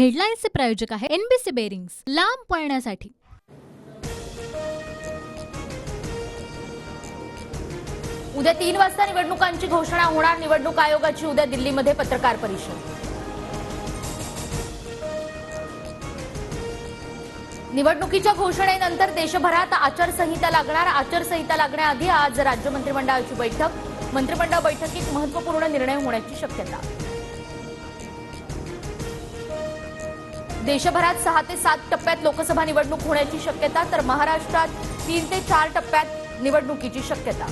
हेडलाईन्सचे प्रायोजक आहे NBC bearings, लांब पळण्यासाठी। उद्या 3 वाजता निवडणुकांची घोषणा होणार। निवडणूक आयोगाची उद्या दिल्लीमध्ये पत्रकार परिषद। निवडणुकीच्या घोषणेनंतर देशभरात आचारसंहिता लागणार। आचारसंहिता लागण्याआधी आज राज्य मंत्रिमंडळाची बैठक। मंत्रिमंडळ बैठकीत महत्त्वपूर्ण निर्णय होण्याची शक्यता। देशभरात 6 ते 7 टप्प्यात लोकसभा निवडणूक होण्याची शक्यता, तर महाराष्ट्रात 3 ते 4 टप्प्यात निवडणुकीची शक्यता।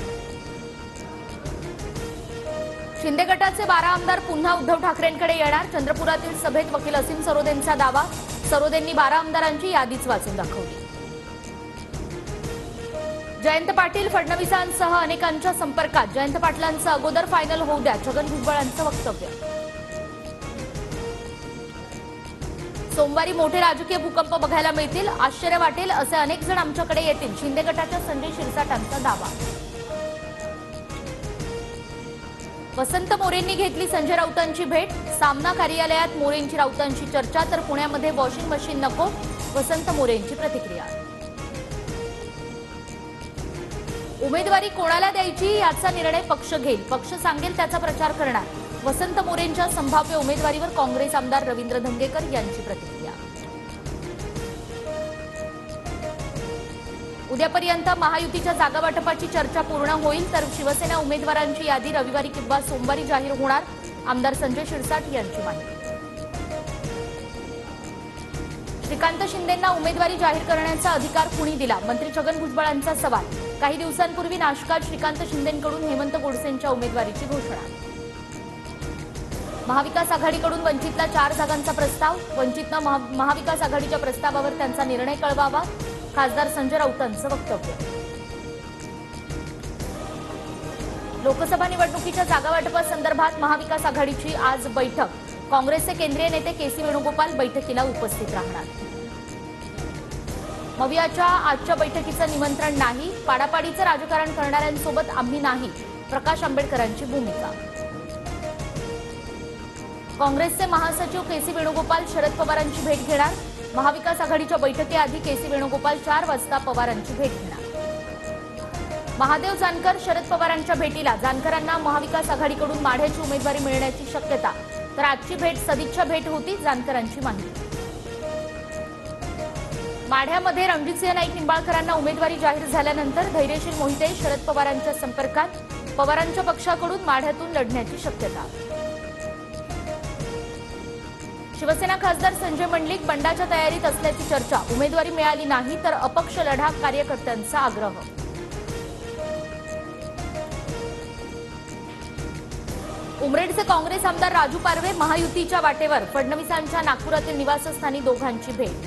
शिंदे गटाचे 12 आमदार पुन्हा उद्धव ठाकरेंकडे येणार। चंद्रपुरातील सभेत वकील असीम सरोदेंचा दावा। सरोदेंनी 12 आमदारांची यादीच वाचून दाखवली। जयंत पाटील फडणवीसांसह अनेकांच्या संपर्कात। जयंत पाटलांचं अगोदर फायनल होऊ द्या, छगन भुजबळांचं वक्तव्य। सोमवारी मोठे राजकीय भूकंप बघायला मिळतील, आश्चर्य वाटेल असे अनेक जण आमच्याकडे येतील, शिंदे गटाच्या संजय शिरसाटांचा दावा। वसंत मोरेंनी घेतली संजय राऊतांची भेट। सामना कार्यालयात मोरेंची राऊतांची चर्चा, तर पुण्यामध्ये वॉशिंग मशीन नको, वसंत मोरेंची प्रतिक्रिया। उमेदवारी कोणाला द्यायची याचा निर्णय पक्ष घेईल, पक्ष सांगेल त्याचा प्रचार करणार। वसंत मोरेंच्या संभाव्य उमेदवारीवर काँग्रेस आमदार रवींद्र धंगेकर यांची प्रतिक्रिया। उद्यापर्यंत महायुतीच्या जागा वाटपाची चर्चा पूर्ण होईल, तर शिवसेना उमेदवारांची यादी रविवारी किंवा सोमवारी जाहीर होणार, आमदार संजय शिरसाट यांची माहिती। श्रीकांत शिंदेंना उमेदवारी जाहीर करण्याचा अधिकार कुणी दिला, मंत्री छगन भुजबळांचा सवाल। काही दिवसांपूर्वी नाशकात श्रीकांत शिंदेंकडून हेमंत गोडसेंच्या उमेदवारीची घोषणा। महाविकास आघाडीकडून वंचितला 4 जागांचा प्रस्ताव। वंचितनं महाविकास आघाडीच्या प्रस्तावावर त्यांचा निर्णय कळवावा, खासदार संजय राऊतांचं वक्तव्य। लोकसभा निवडणुकीच्या जागा वाटपासंदर्भात महाविकास आघाडीची आज बैठक। काँग्रेसचे केंद्रीय नेते के.सी. वेणुगोपाल बैठकीला उपस्थित राहणार। मवियाच्या आजच्या बैठकीचं निमंत्रण नाही, पाडापाडीचं राजकारण करणाऱ्यांसोबत आम्ही नाही, प्रकाश आंबेडकरांची भूमिका। काँग्रेसचे महासचिव के.सी. वेणुगोपाल शरद पवारांची भेट घेणार। महाविकास आघाडीच्या बैठकीआधी के.सी. वेणुगोपाल 4 वाजता पवारांची भेट घेणार। महादेव जानकर शरद पवारांच्या भेटीला। जानकरांना महाविकास आघाडीकडून माढ्याची उमेदवारी मिळण्याची शक्यता, तर आजची भेट सदिच्छा भेट होती, जानकरांची माहिती। माढ्यामध्ये रणजितसिंह नाईक निंबाळकरांना उमेदवारी जाहीर झाल्यानंतर धैर्यशील मोहिते शरद पवारांच्या संपर्कात। पवारांच्या पक्षाकडून माढ्यातून लढण्याची शक्यता। शिवसेना खासदार संजय मंडलिक बंडाच्या तयारीत असल्याची चर्चा। उमेदवारी मिळाली नाही तर अपक्ष लढा, कार्यकर्त्यांचा आग्रह। उमरेडचे काँग्रेस आमदार राजू पारवे महायुतीच्या वाटेवर। फडणवीसांच्या नागपुरातील निवासस्थानी दोघांची भेट।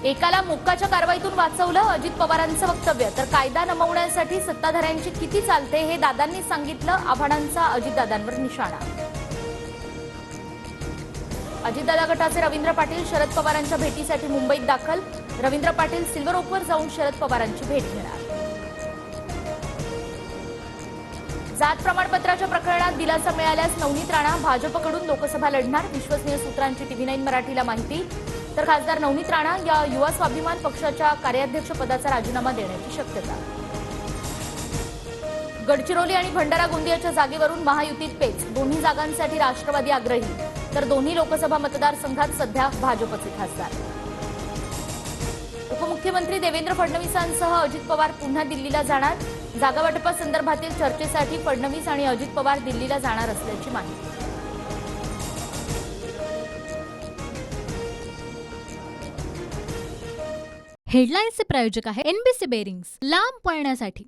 एकाला मोक्काच्या कारवाईतून वाचवलं, अजित पवारांचं वक्तव्य। तर कायदा नमवण्यासाठी सत्ताधाऱ्यांची किती चालते हे दादांनी सांगितलं, आव्हाडांचा अजितदादांवर निशाणा। अजितदादा गटाचे रवींद्र पाटील शरद पवारांच्या भेटीसाठी मुंबईत दाखल। रवींद्र पाटील सिल्वर ओकवर जाऊन शरद पवारांची भेट घेणार। जात प्रमाणपत्राच्या प्रकरणात दिलासा मिळाल्यास नवनीत राणा भाजपकडून लोकसभा लढणार, विश्वसनीय सूत्रांची टीव्ही9 मराठीला माहिती। तर खासदार नवनीत राणा या युवा स्वाभिमान पक्षाच्या कार्याध्यक्ष पदाचा राजीनामा देण्याची शक्यता। गडचिरोली आणि भंडारा गोंदियाच्या जागेवरून महायुतीत पेच। दोन्ही जागांसाठी राष्ट्रवादी आग्रही, तर दोन्ही लोकसभा मतदारसंघात सध्या भाजपचे खासदार। उपमुख्यमंत्री देवेंद्र फडणवीसांसह अजित पवार पुन्हा दिल्लीला जाणार। जागा वाटपासंदर्भातील चर्चेसाठी फडणवीस आणि अजित पवार दिल्लीला जाणार असल्याची माहिती। हेडलाईन्सचे प्रायोजक आहे एनबीसी बेरिंग्स, लांब पळण्यासाठी।